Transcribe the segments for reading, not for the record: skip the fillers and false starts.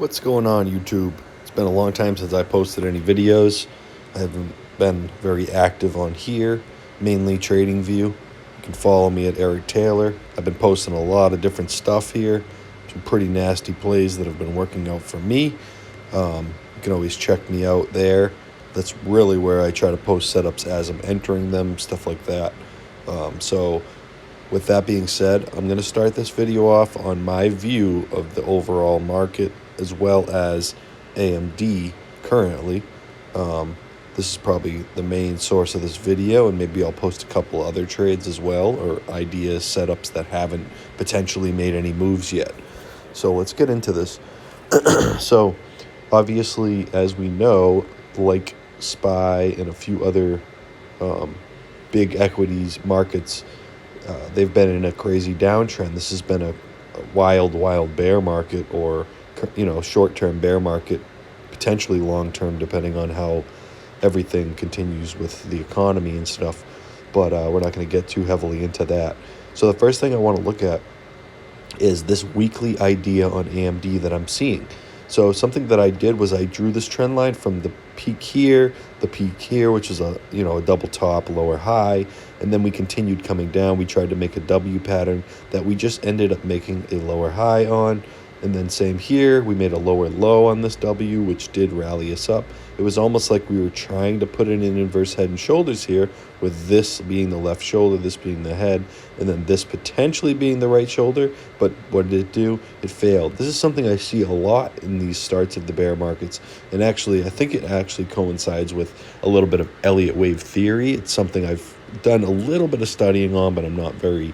What's going on, YouTube? It's been a long time since I posted any videos. I haven't been very active on here, mainly TradingView. You can follow me at Eric Taylor. I've been posting a lot of different stuff here, some pretty nasty plays that have been working out for me. You can always check me out there. That's really where I try to post setups as I'm entering them, stuff like that. So with that being said, I'm going to start this video off on my view of the overall market as well as AMD currently. This is probably the main source of this video, and maybe I'll post a couple other trades as well, or ideas, setups that haven't potentially made any moves yet. So let's get into this. So obviously, as we know, like SPY and a few other big equities markets, they've been in a crazy downtrend. This has been a wild bear market, or short-term bear market, potentially long-term, depending on how everything continues with the economy and stuff. But we're not going to get too heavily into that. So the first thing I want to look at is this weekly idea on AMD that I'm seeing. So something that I did was I drew this trend line from the peak here, which is a double top, lower high, and then we continued coming down. We tried to make a W pattern that we just ended up making a lower high on. And then same here, we made a lower low on this W, which did rally us up. It was almost like we were trying to put in an inverse head and shoulders here, with this being the left shoulder, this being the head, and then this potentially being the right shoulder. But what did it do? It failed. This is something I see a lot in these starts of the bear markets. And actually, I think it actually coincides with a little bit of Elliott wave theory. It's something I've done a little bit of studying on, but I'm not very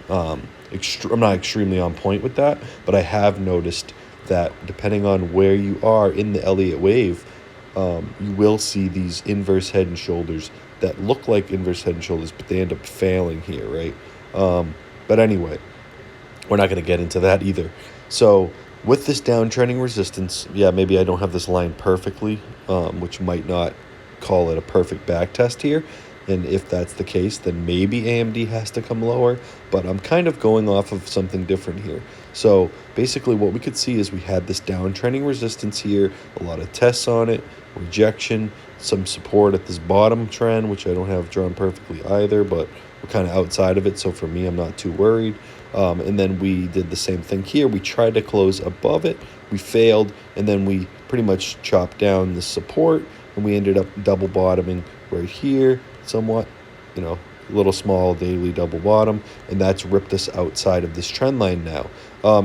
I'm not extremely on point with that, but I have noticed that depending on where you are in the Elliott wave, you will see these inverse head and shoulders that look like inverse head and shoulders, but they end up failing here, right? But anyway, we're not going to get into that either. So with this downtrending resistance, yeah, maybe I don't have this line perfectly, which might not call it a perfect back test here. And if that's the case, then maybe AMD has to come lower. But I'm kind of going off of something different here. So basically what we could see is we had this downtrending resistance here, a lot of tests on it, rejection, some support at this bottom trend, which I don't have drawn perfectly either, but we're kind of outside of it. So for me, I'm not too worried. And then we did the same thing here. We tried to close above it. We failed. And then we pretty much chopped down the support, and we ended up double bottoming right here somewhat, a little small daily double bottom, and that's ripped us outside of this trend line now.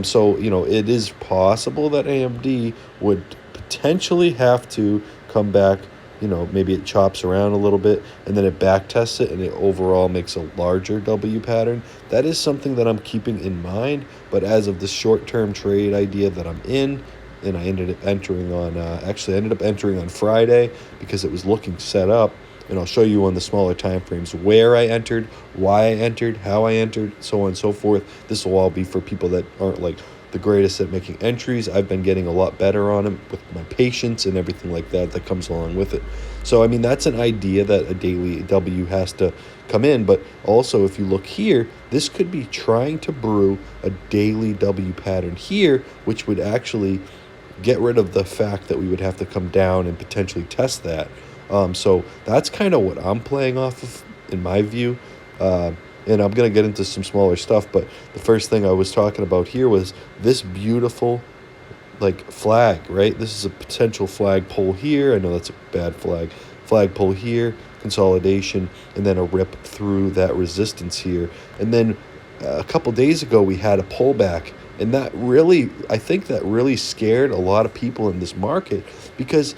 So it is possible that AMD would potentially have to come back. Maybe it chops around a little bit and then it back tests it and it overall makes a larger W pattern. That is something that I'm keeping in mind. But as of the short-term trade idea that I'm in, and I ended up entering on Friday because it was looking set up. And I'll show you on the smaller time frames where I entered, why I entered, how I entered, so on and so forth. This will all be for people that aren't like the greatest at making entries. I've been getting a lot better on them with my patience and everything like that comes along with it. So, I mean, that's an idea that a daily W has to come in. But also, if you look here, this could be trying to brew a daily W pattern here, which would actually get rid of the fact that we would have to come down and potentially test that. So that's kind of what I'm playing off of, in my view. And I'm going to get into some smaller stuff, but the first thing I was talking about here was this beautiful, flag, right? This is a potential flag pull here. I know that's a bad flag. Flag pull here, consolidation, and then a rip through that resistance here. And then a couple days ago, we had a pullback. And that I think that really scared a lot of people in this market because,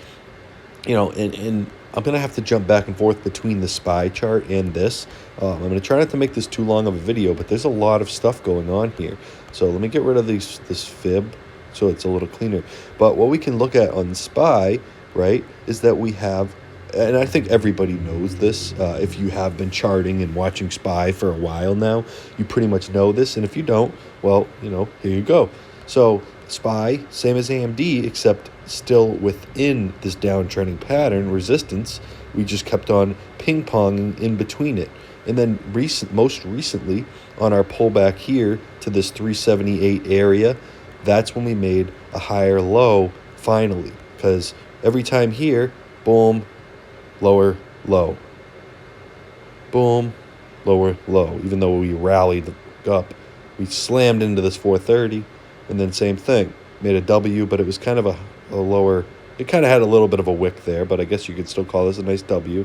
and I'm going to have to jump back and forth between the SPY chart and this. I'm going to try not to make this too long of a video, but there's a lot of stuff going on here. So let me get rid of this fib so it's a little cleaner. But what we can look at on SPY, right, is that we have, and I think everybody knows this, if you have been charting and watching SPY for a while now, you pretty much know this. And if you don't, well, here you go. So SPY, same as AMD, except still within this downtrending pattern resistance. We just kept on ping-ponging in between it. And then most recently, on our pullback here to this 378 area, that's when we made a higher low finally. Because every time here, boom, lower, low, boom, lower, low. Even though we rallied up, we slammed into this 430, and then same thing, made a W, but it was kind of a lower. It kind of had a little bit of a wick there, but I guess you could still call this a nice W.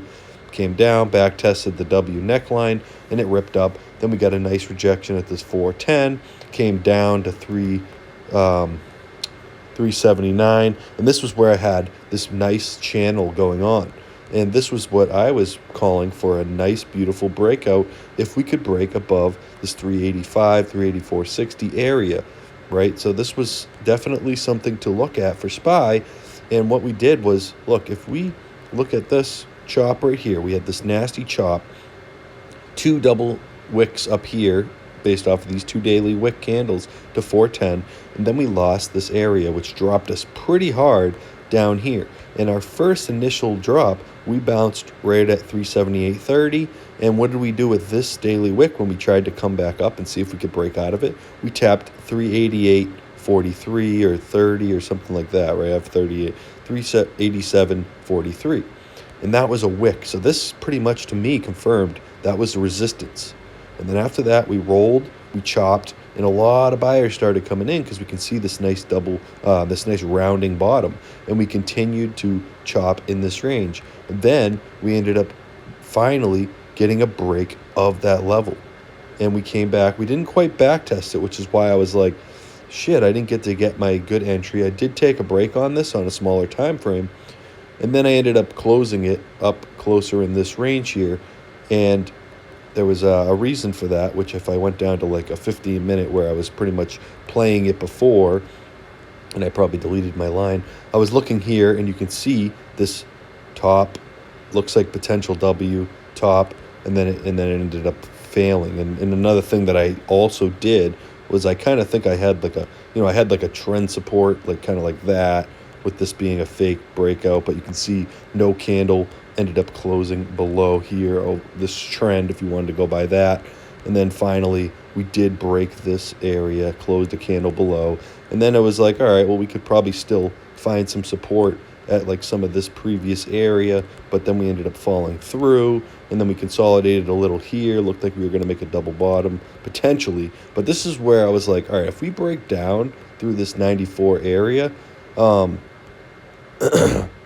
Came down, back tested the W neckline, and it ripped up. Then we got a nice rejection at this 410, came down to 379, and this was where I had this nice channel going on. And this was what I was calling for, a nice, beautiful breakout if we could break above this 385, 384.60 area, right? So this was definitely something to look at for SPY. And what we did was, look, if we look at this chop right here, we had this nasty chop, two double wicks up here based off of these two daily wick candles to 410, and then we lost this area, which dropped us pretty hard down here. In our first initial drop, we bounced right at 378.30, and what did we do with this daily wick when we tried to come back up and see if we could break out of it? We tapped 388.43 or 30 or something like that, right? I have 387.43, and that was a wick. So this pretty much to me confirmed that was a resistance. And then after that, we rolled, we chopped, and a lot of buyers started coming in because we can see this nice this nice rounding bottom. And we continued to chop in this range. And then we ended up finally getting a break of that level. And we came back. We didn't quite back test it, which is why I was like, shit, I didn't get my good entry. I did take a break on this on a smaller time frame. And then I ended up closing it up closer in this range here. And there was a reason for that, which if I went down to like a 15-minute where I was pretty much playing it before, and I probably deleted my line, I was looking here, and you can see this top, looks like potential W top, and then it ended up failing. And another thing that I also did was I kind of think I had like a trend support, like kind of like that, with this being a fake breakout, but you can see no candle ended up closing below here. Oh, this trend, if you wanted to go by that. And then finally, we did break this area, closed a candle below. And then it was like, all right, well, we could probably still find some support at like some of this previous area, but then we ended up falling through, and then we consolidated a little here. Looked like we were going to make a double bottom, potentially. But this is where I was like, all right, if we break down through this 94 area,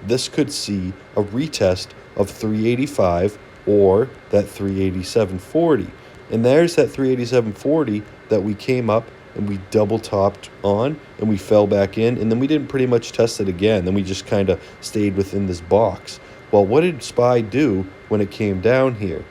this could see a retest of 385 or that 387.40. And there's that 387.40 that we came up and we double topped on, and we fell back in, and then we didn't pretty much test it again. Then we just kind of stayed within this box. Well, what did SPY do when it came down here?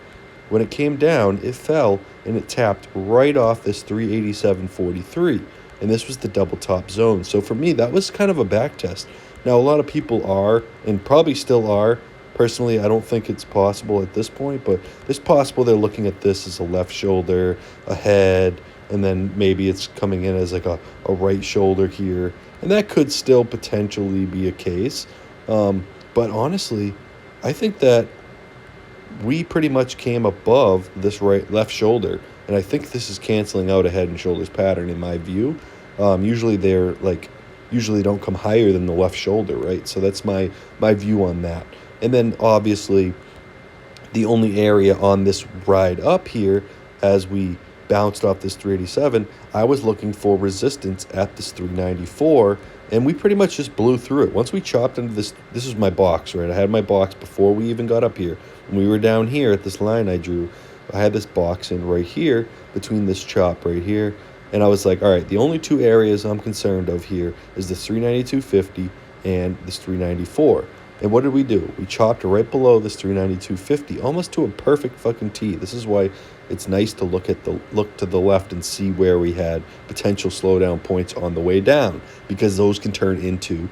When it came down, it fell and it tapped right off this 387.43. And this was the double top zone. So for me, that was kind of a back test. Now, a lot of people are, and probably still are. Personally, I don't think it's possible at this point, but it's possible they're looking at this as a left shoulder, a head, and then maybe it's coming in as like a right shoulder here. And that could still potentially be a case. But honestly, I think that we pretty much came above this left shoulder. And I think this is canceling out a head and shoulders pattern in my view. Usually usually don't come higher than the left shoulder, right? So that's my view on that. And then obviously the only area on this ride up here, as we bounced off this 387, I was looking for resistance at this 394, and we pretty much just blew through it. Once we chopped into this is my box, right? I had my box before we even got up here. When we were down here at this line I drew, I had this box in right here between this chop right here. And I was like, all right, the only two areas I'm concerned of here is this 392.50 and this 394. And what did we do? We chopped right below this 392.50, almost to a perfect fucking T. This is why it's nice to look to the left and see where we had potential slowdown points on the way down, because those can turn into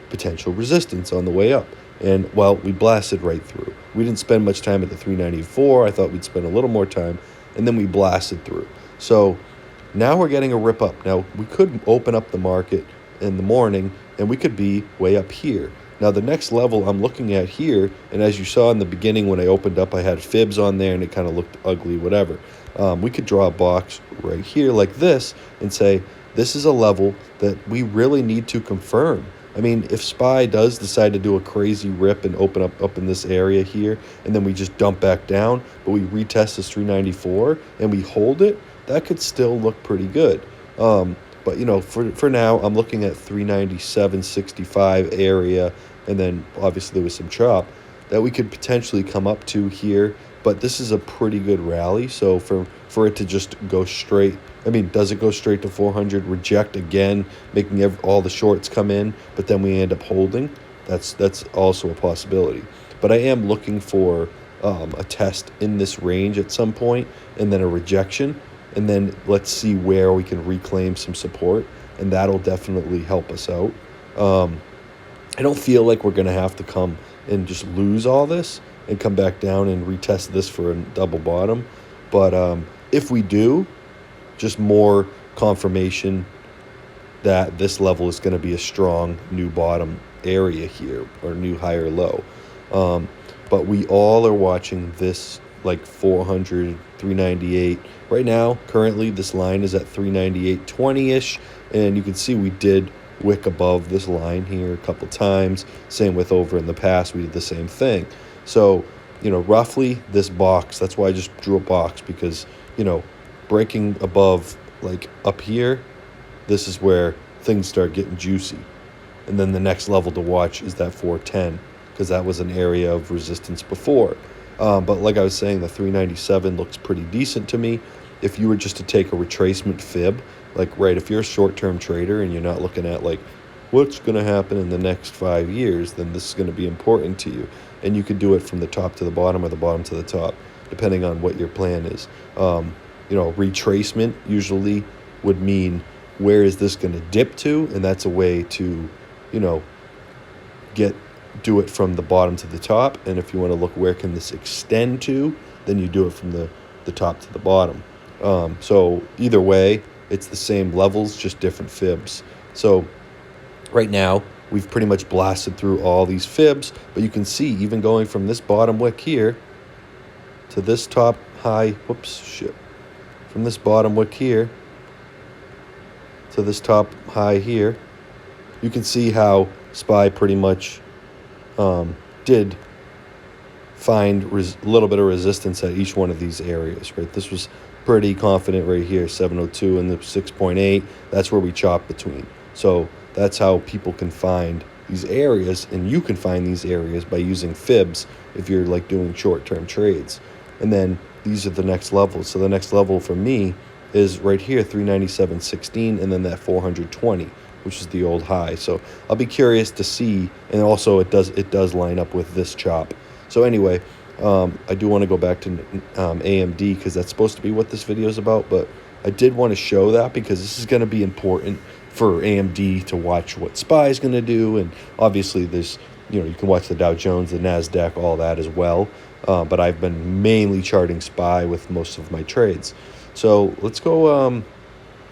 potential resistance on the way up. And, well, we blasted right through. We didn't spend much time at the 394. I thought we'd spend a little more time, and then we blasted through. So now we're getting a rip up. Now, we could open up the market in the morning, and we could be way up here. Now, the next level I'm looking at here, and as you saw in the beginning when I opened up, I had fibs on there, and it kind of looked ugly, whatever. We could draw a box right here like this and say, this is a level that we really need to confirm. I mean, if SPY does decide to do a crazy rip and open up in this area here, and then we just dump back down, but we retest this 394 and we hold it, that could still look pretty good. But for now, I'm looking at 397.65 area, and then obviously there was some chop that we could potentially come up to here. But this is a pretty good rally, so for it to just go straight, I mean, does it go straight to 400, reject again, making all the shorts come in, but then we end up holding? That's also a possibility. But I am looking for a test in this range at some point, and then a rejection, and then let's see where we can reclaim some support, and that'll definitely help us out. I don't feel like we're going to have to come and just lose all this and come back down and retest this for a double bottom. But if we do, just more confirmation that this level is going to be a strong new bottom area here, or new higher low. But we all are watching this like 400, 398. Right now, currently, this line is at 398.20-ish, and you can see we did wick above this line here a couple times. Same with over in the past, we did the same thing. So, roughly this box, that's why I just drew a box, because, breaking above, like up here, this is where things start getting juicy. And then the next level to watch is that 410, because that was an area of resistance before. But like I was saying, the 397 looks pretty decent to me. If you were just to take a retracement fib, if you're a short-term trader and you're not looking at, what's going to happen in the next 5 years, then this is going to be important to you. And you could do it from the top to the bottom or the bottom to the top, depending on what your plan is. Retracement usually would mean, where is this going to dip to? And that's a way to, do it from the bottom to the top. And if you want to look where can this extend to, then you do it from the top to the bottom. So either way, it's the same levels, just different fibs. So right now, we've pretty much blasted through all these fibs, but you can see even going from this bottom wick here to this top high, from this bottom wick here to this top high here, you can see how SPY pretty much did find a little bit of resistance at each one of these areas, right? This was pretty confident right here, 702 and the 6.8. That's where we chop between. So that's how people can find these areas, and you can find these areas by using fibs if you're doing short-term trades. And then these are the next levels. So the next level for me is right here, 397.16, and then that 420, which is the old high. So I'll be curious to see, and also it does line up with this chop. So anyway, I do want to go back to AMD, because that's supposed to be what this video is about, but I did want to show that because this is going to be important for AMD to watch what SPY is going to do. And obviously there's, you can watch the Dow Jones, the NASDAQ, all that as well. But I've been mainly charting SPY with most of my trades. So let's go.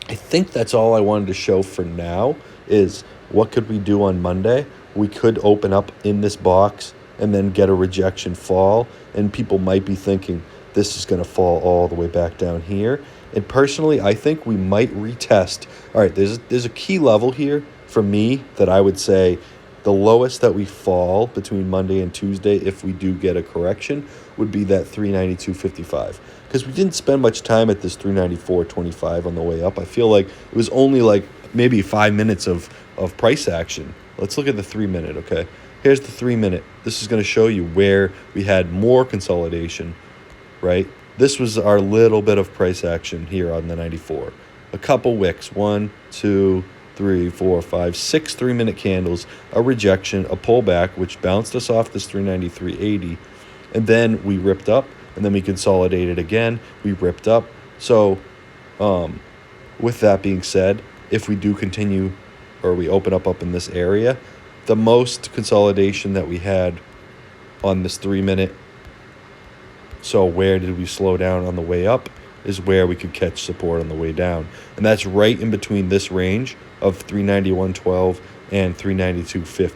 I think that's all I wanted to show for now, is what could we do on Monday? We could open up in this box and then get a rejection fall. And people might be thinking this is going to fall all the way back down here. And personally, I think we might retest. All right, there's a key level here for me that I would say the lowest that we fall between Monday and Tuesday, if we do get a correction, would be that 392.55. Because we didn't spend much time at this 394.25 on the way up. I feel like it was only maybe 5 minutes of price action. Let's look at the 3 minute, okay? Here's the 3 minute. This is going to show you where we had more consolidation, right? This was our little bit of price action here on the 94. A couple wicks, 1, 2, 3, 4, 5, 6 3-minute candles, a rejection, a pullback, which bounced us off this 393.80. And then we ripped up, and then we consolidated again. We ripped up. So with that being said, if we do continue, or we open up in this area, the most consolidation that we had on this 3 minute, so where did we slow down on the way up, is where we could catch support on the way down. And that's right in between this range of 391.12 and 392.50.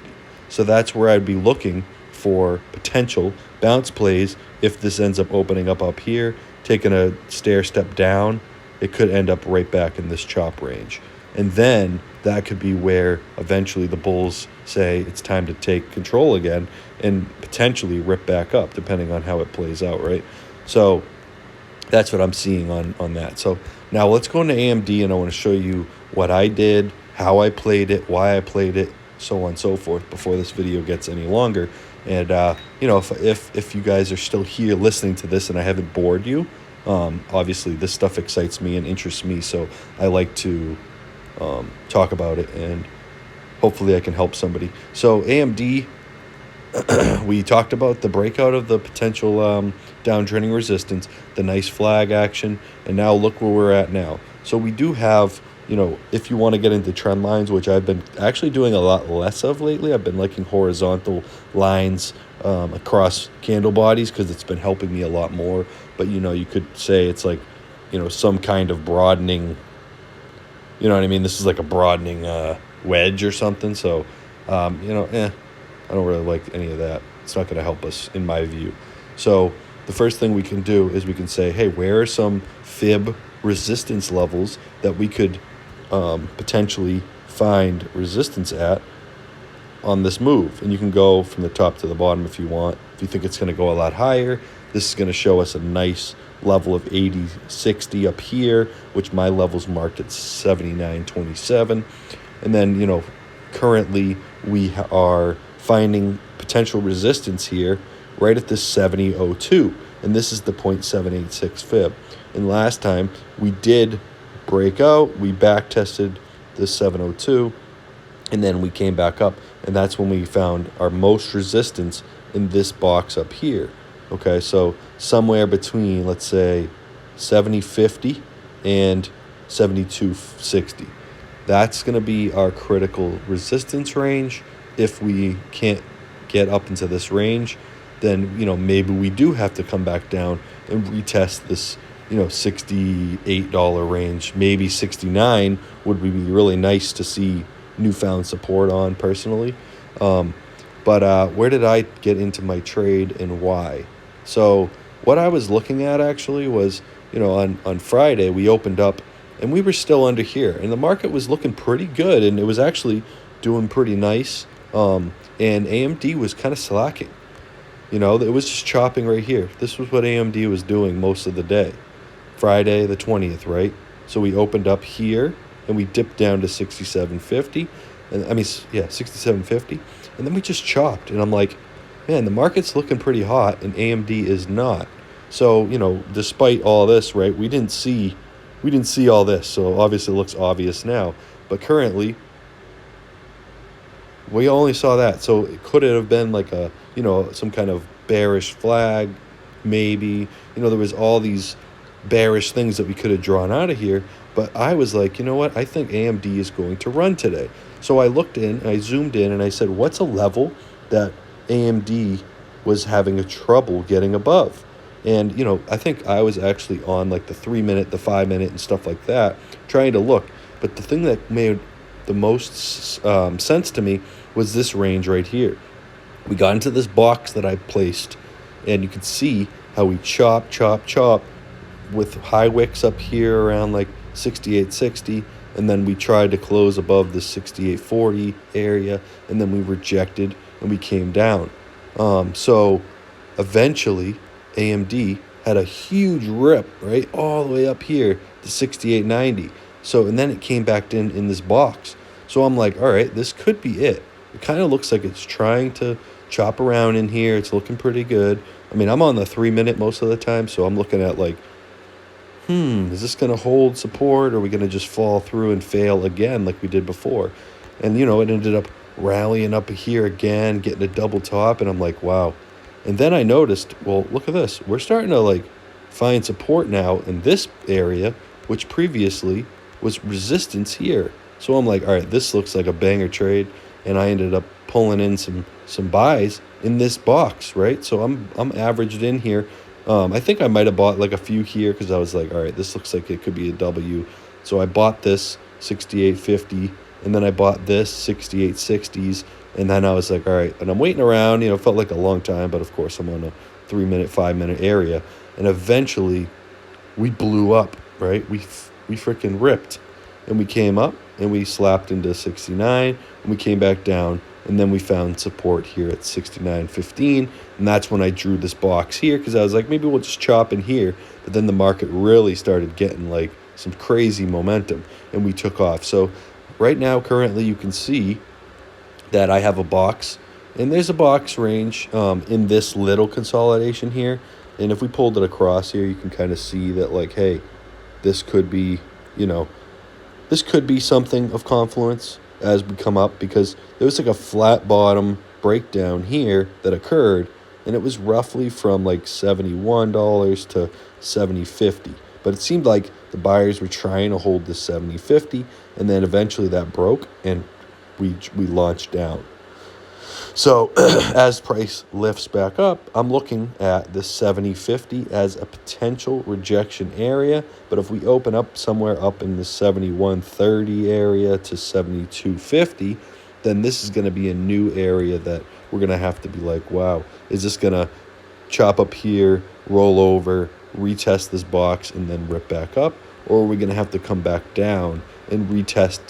So that's where I'd be looking for potential bounce plays. If this ends up opening up here, taking a stair step down, it could end up right back in this chop range. And then that could be where eventually the bulls say it's time to take control again and potentially rip back up, depending on how it plays out, right? So that's what I'm seeing on that. So now let's go into AMD, and I want to show you what I did, how I played it, why I played it, so on and so forth, before this video gets any longer. And if you guys are still here listening to this and I haven't bored you, obviously this stuff excites me and interests me, so I like to talk about it, and hopefully I can help somebody. So AMD, we talked about the breakout of the potential downtrending resistance, the nice flag action, and now look where we're at now. So we do have, if you want to get into trend lines, which I've been actually doing a lot less of lately, I've been liking horizontal lines across candle bodies because it's been helping me a lot more. But, you could say it's like, some kind of broadening, you know what I mean? This is like a broadening wedge or something. So, I don't really like any of that. It's not going to help us, in my view. So the first thing we can do is we can say, hey, where are some fib resistance levels that we could potentially find resistance at on this move? And you can go from the top to the bottom if you want. If you think it's going to go a lot higher, this is going to show us a nice level of 80.60 up here, which my level's marked at 79.27. And then, currently we are finding potential resistance here right at this 70.02, and this is the 0.786 fib. And last time we did break out, we back tested the 702, and then we came back up, and that's when we found our most resistance in this box up here. Okay, so somewhere between, let's say, 70.50 and 72.60. That's going to be our critical resistance range. If we can't get up into this range, then, maybe we do have to come back down and retest this, $68 range. Maybe 69 would be really nice to see newfound support on, personally. But where did I get into my trade and why? So what I was looking at actually was, on Friday we opened up and we were still under here, and the market was looking pretty good, and it was actually doing pretty nice. And AMD was kind of slacking. It was just chopping right here. This was what AMD was doing most of the day. Friday the 20th, right? So we opened up here and we dipped down to 67.50. And 67.50. And then we just chopped. And I'm like, man, the market's looking pretty hot and AMD is not. So, despite all this, right, we didn't see all this. So obviously it looks obvious now. But currently, we only saw that. So could it have been like a, some kind of bearish flag? Maybe. There was all these bearish things that we could have drawn out of here. But I was like, you know what? I think AMD is going to run today. So I looked in, I zoomed in, and I said, what's a level that AMD was having a trouble getting above? And, I think I was actually on like the 3-minute, the 5-minute, and stuff like that, trying to look. But the thing that made the most sense to me was this range right here. We got into this box that I placed, and you can see how we chop with high wicks up here around like 68.60, and then we tried to close above the 68.40 area, and then we rejected and we came down. So eventually AMD had a huge rip right all the way up here to 68.90. So, and then it came back in this box. So I'm like, all right, this could be it. It kind of looks like it's trying to chop around in here. It's looking pretty good. I mean, I'm on the 3-minute most of the time, so I'm looking at like, is this going to hold support, or are we going to just fall through and fail again like we did before? And, it ended up rallying up here again, getting a double top, and I'm like, wow. And then I noticed, well, look at this. We're starting to like find support now in this area, which previously was resistance here. So I'm like, all right, this looks like a banger trade, and I ended up pulling in some buys in this box, right? So I'm averaged in here. I think I might have bought like a few here because I was like, all right, this looks like it could be a W. So I bought this 68.50, and then I bought this 68.60s, and then I was like, all right, and I'm waiting around. It felt like a long time, but of course I'm on a 3-minute, 5-minute area, and eventually we blew up, right? We freaking ripped, and we came up, and we slapped into 69, and we came back down, and then we found support here at 69.15, and that's when I drew this box here, because I was like, maybe we'll just chop in here. But then the market really started getting like some crazy momentum, and we took off. So right now, currently, you can see that I have a box, and there's a box range in this little consolidation here. And if we pulled it across here, you can kind of see that, like, hey, this could be, this could be something of confluence as we come up, because there was like a flat bottom breakdown here that occurred, and it was roughly from like $71 to $70.50. But it seemed like the buyers were trying to hold this $70.50, and then eventually that broke, and we launched down. So as price lifts back up, I'm looking at the 70.50 as a potential rejection area. But if we open up somewhere up in the 71.30 area to 72.50, then this is going to be a new area that we're going to have to be like, wow, is this going to chop up here, roll over, retest this box, and then rip back up? Or are we going to have to come back down and retest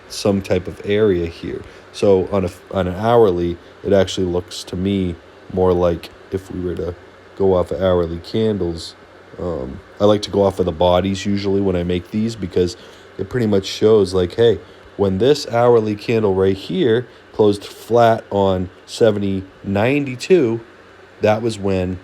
some type of area here? So on an hourly, it actually looks to me more like, if we were to go off of hourly candles, I like to go off of the bodies usually when I make these, because it pretty much shows like, hey, when this hourly candle right here closed flat on 70.92, that was when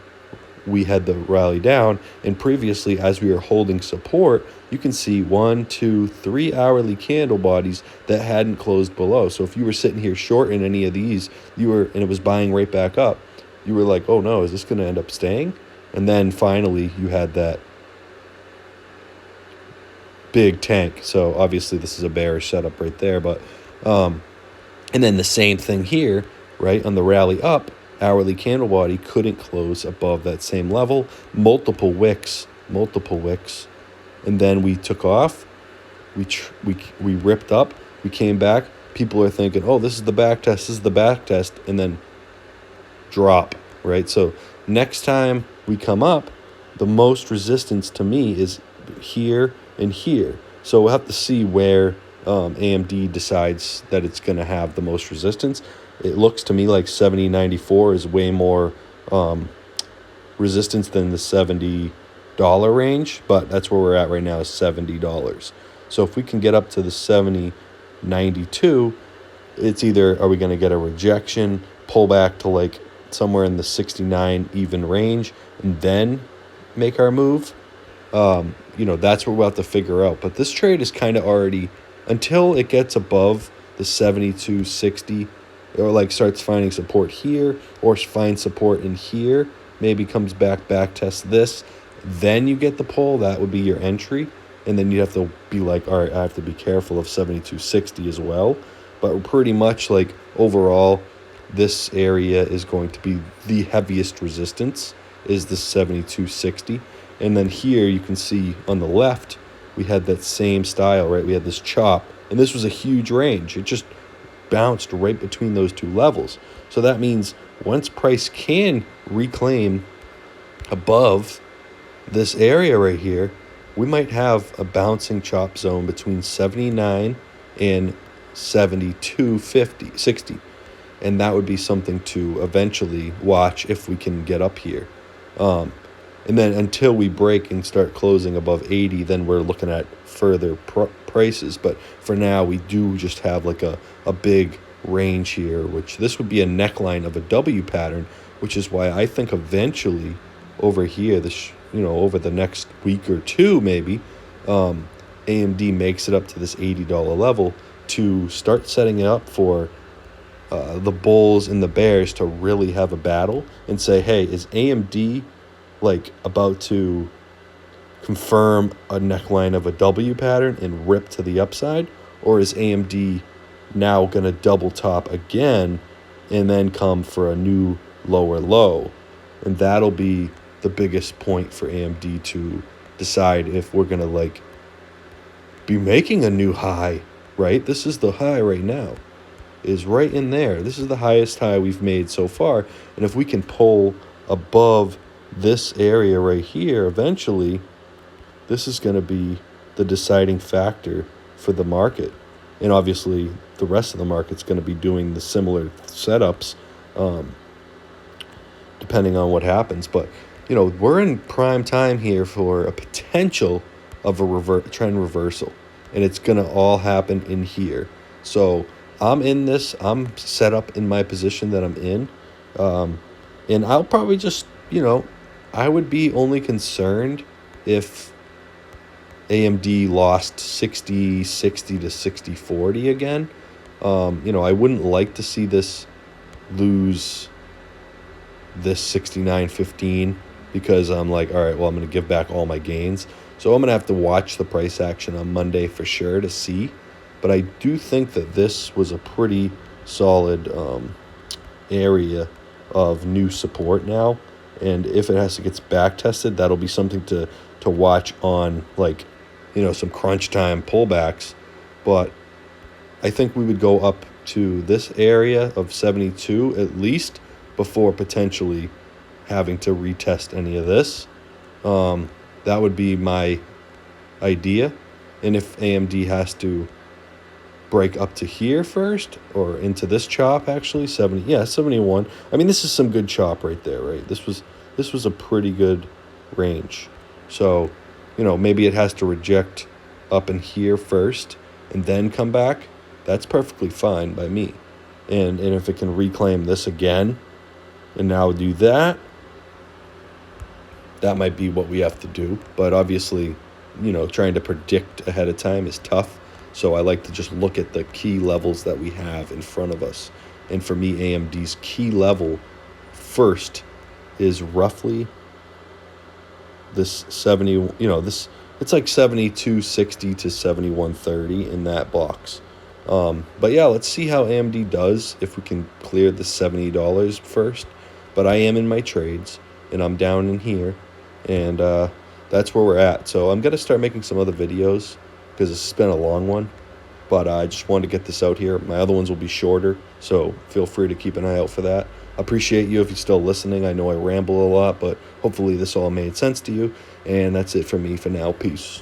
we had the rally down. And previously, as we were holding support, you can see 1, 2, 3 hourly candle bodies that hadn't closed below. So if you were sitting here short in any of these, and it was buying right back up, you were like, oh no, is this going to end up staying? And then finally you had that big tank. So obviously this is a bearish setup right there, but and then the same thing here, right? On the rally up, hourly candle body couldn't close above that same level. Multiple wicks, and then we took off. We ripped up. We came back. People are thinking, oh, this is the back test. This is the back test, and then drop, right? So next time we come up, the most resistance to me is here and here. So we'll have to see where AMD decides that it's going to have the most resistance. It looks to me like 70.94 is way more resistance than the $70 range, but that's where we're at right now, is $70. So if we can get up to the 70.92, it's either, are we going to get a rejection, pull back to like somewhere in the 69 even range, and then make our move? That's what we'll have to figure out. But this trade is kind of already, until it gets above the 72.60, or like starts finding support here, or finds support in here, maybe comes back test this, then you get the pull. That would be your entry. And then you have to be like, all right, I have to be careful of 72.60 as well. But pretty much like overall, this area is going to be the heaviest resistance, is the 72.60. And then here you can see on the left, we had that same style, right? We had this chop, and this was a huge range. It just bounced right between those two levels. So that means once price can reclaim above this area right here, we might have a bouncing chop zone between 79 and 72.60. And that would be something to eventually watch if we can get up here. And then until we break and start closing above 80, then we're looking at further prices. But for now, we do just have like a big range here, which this would be a neckline of a W pattern, which is why I think eventually over here, over the next week or two, maybe, AMD makes it up to this $80 level to start setting it up for the bulls and the bears to really have a battle and say, hey, is AMD like about to confirm a neckline of a W pattern and rip to the upside? Or is AMD now going to double top again and then come for a new lower low? And that'll be the biggest point for AMD to decide if we're going to like be making a new high, right? This is the high right now, is right in there. This is the highest high we've made so far. And if we can pull above this area right here, eventually, this is going to be the deciding factor for the market. And obviously, the rest of the market's going to be doing the similar setups, um, depending on what happens. But we're in prime time here for a potential of a trend reversal, and it's going to all happen in here. So I'm in this. I'm set up in my position that I'm in, um, and I'll probably just I would be only concerned if AMD lost 60-60 to 60-40 again. I wouldn't like to see this lose this 69.15 because I'm like, all right, well, I'm going to give back all my gains. So I'm going to have to watch the price action on Monday for sure to see. But I do think that this was a pretty solid area of new support now. And if it has to get back tested, that'll be something to watch on some crunch time pullbacks. But I think we would go up to this area of 72 at least before potentially having to retest any of this. That would be my idea. And if AMD has to break up to here first or into this chop, actually 71. I mean, this is some good chop right there, right? This was a pretty good range. So maybe it has to reject up in here first and then come back. That's perfectly fine by me. And if it can reclaim this again and now do that, that might be what we have to do. But obviously, trying to predict ahead of time is tough. So I like to just look at the key levels that we have in front of us. And for me, AMD's key level first is roughly this 70, it's like 72.60 to 71.30 in that box. But yeah, let's see how AMD does if we can clear the $70 first. But I am in my trades, and I'm down in here, and that's where we're at. So I'm going to start making some other videos because this has been a long one. But I just wanted to get this out here. My other ones will be shorter, so feel free to keep an eye out for that. Appreciate you if you're still listening. I know I ramble a lot, but hopefully this all made sense to you. And that's it for me for now. Peace.